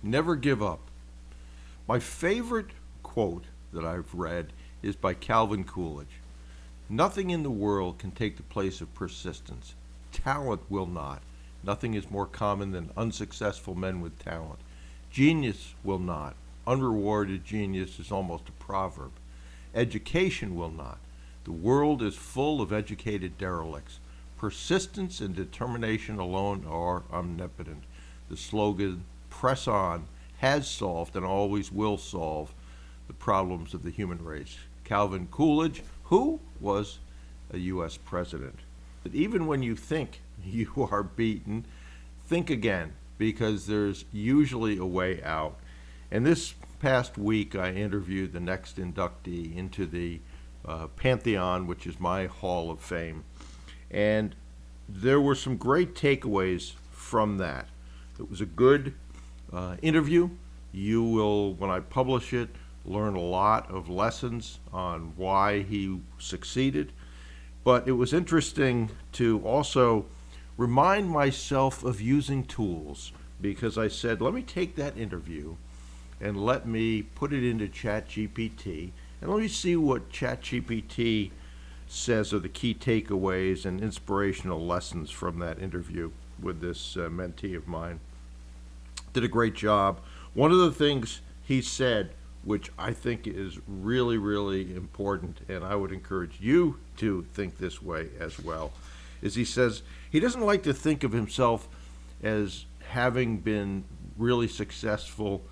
Never give up. My favorite quote that I've read is by Calvin Coolidge. Nothing in the world can take the place of persistence. Talent will not. Nothing is more common than unsuccessful men with talent. Genius will not. Unrewarded genius is almost a proverb. Education will not. The world is full of educated derelicts. Persistence and determination alone are omnipotent. The slogan, press on, has solved and always will solve the problems of the human race. Calvin Coolidge, who was a U.S. president. But even when you think you are beaten, think again, because there's usually a way out. And this past week, I interviewed the next inductee into the Pantheon, which is my Hall of Fame. And there were some great takeaways from that. It was a good interview. You will, when I publish it, learn a lot of lessons on why he succeeded. But it was interesting to also remind myself of using tools, because I said, let me take that interview and let me put it into ChatGPT and let me see what ChatGPT says are the key takeaways and inspirational lessons from that interview with this mentee of mine. Did a great job. One of the things he said, which I think is really, really important, and I would encourage you to think this way as well, is he says he doesn't like to think of himself as having been really successful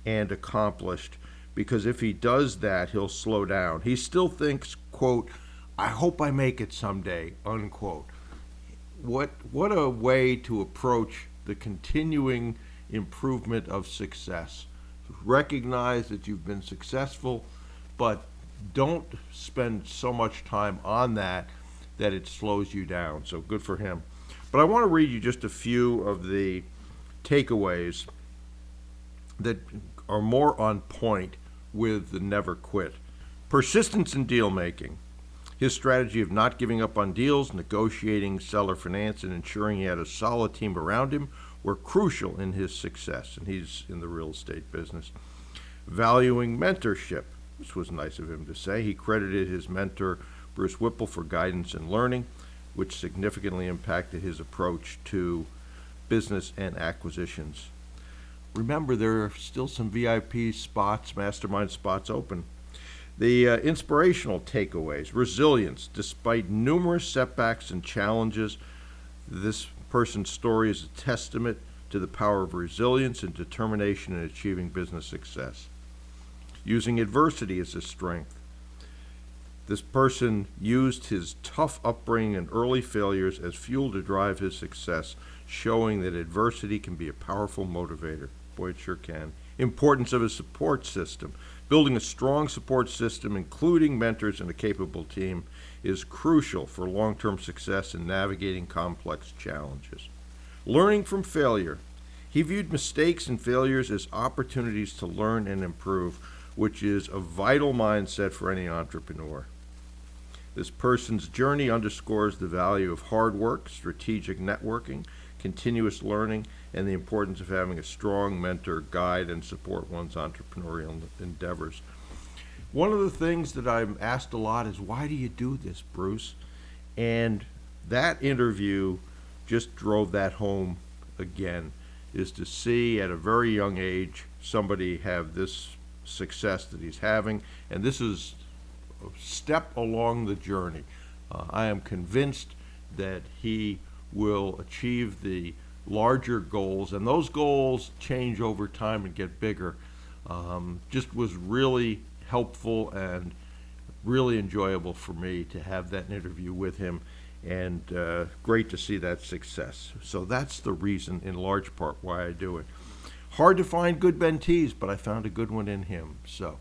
and accomplished, because if he does that, he'll slow down. He still thinks, quote, I hope I make it someday, unquote. What a way to approach the continuing improvement of success. Recognize that you've been successful, but don't spend so much time on that it slows you down. So good for him. But I want to read you just a few of the takeaways that are more on point with the never quit. Persistence in deal making. His strategy of not giving up on deals, negotiating seller finance, and ensuring he had a solid team around him were crucial in his success, and he's in the real estate business. Valuing mentorship. This was nice of him to say. He credited his mentor, Bruce Whipple, for guidance and learning, which significantly impacted his approach to business and acquisitions. Remember, there are still some VIP spots, mastermind spots open. The inspirational takeaways. Resilience. Despite numerous setbacks and challenges, this person's story is a testament to the power of resilience and determination in achieving business success. Using adversity as a strength. This person used his tough upbringing and early failures as fuel to drive his success, showing that adversity can be a powerful motivator. Boy, it sure can. Importance of a support system. Building a strong support system, including mentors and a capable team, is crucial for long-term success in navigating complex challenges. Learning from failure. He viewed mistakes and failures as opportunities to learn and improve, which is a vital mindset for any entrepreneur. This person's journey underscores the value of hard work, strategic networking, continuous learning, and the importance of having a strong mentor, guide, and support one's entrepreneurial endeavors. One of the things that I'm asked a lot is, why do you do this, Bruce? And that interview just drove that home again, is to see at a very young age somebody have this success that he's having, and this is a step along the journey. I am convinced that he will achieve the larger goals, and those goals change over time and get bigger. Just was really helpful and really enjoyable for me to have that interview with him, and great to see that success. So that's the reason, in large part, why I do it. Hard to find good mentees, but I found a good one in him. So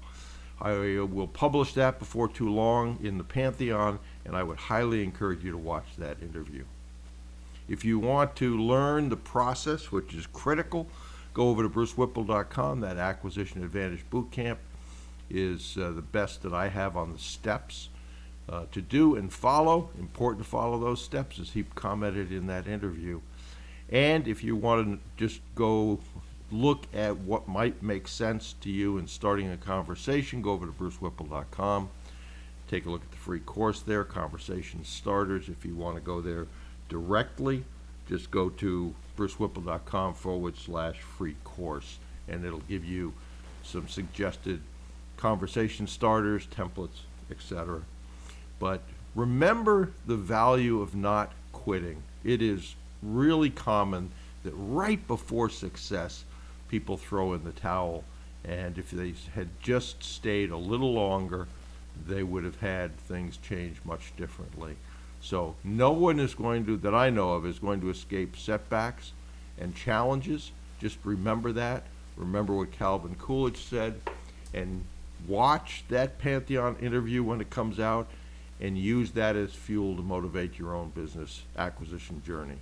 I will publish that before too long in the Pantheon, and I would highly encourage you to watch that interview. If you want to learn the process, which is critical, go over to brucewhipple.com. That Acquisition Advantage Bootcamp is the best that I have on the steps to do and follow. Important to follow those steps, as he commented in that interview. And if you want to just go look at what might make sense to you in starting a conversation, go over to brucewhipple.com. Take a look at the free course there, Conversation Starters. If you want to go there directly, just go to brucewhipple.com/free course, and it'll give you some suggested conversation starters, templates, etc. But remember the value of not quitting. It is really common that right before success, people throw in the towel, and if they had just stayed a little longer, they would have had things change much differently. So no one is going to, that I know of, is going to escape setbacks and challenges. Just remember that. Remember what Calvin Coolidge said, and watch that Pantheon interview when it comes out, and use that as fuel to motivate your own business acquisition journey.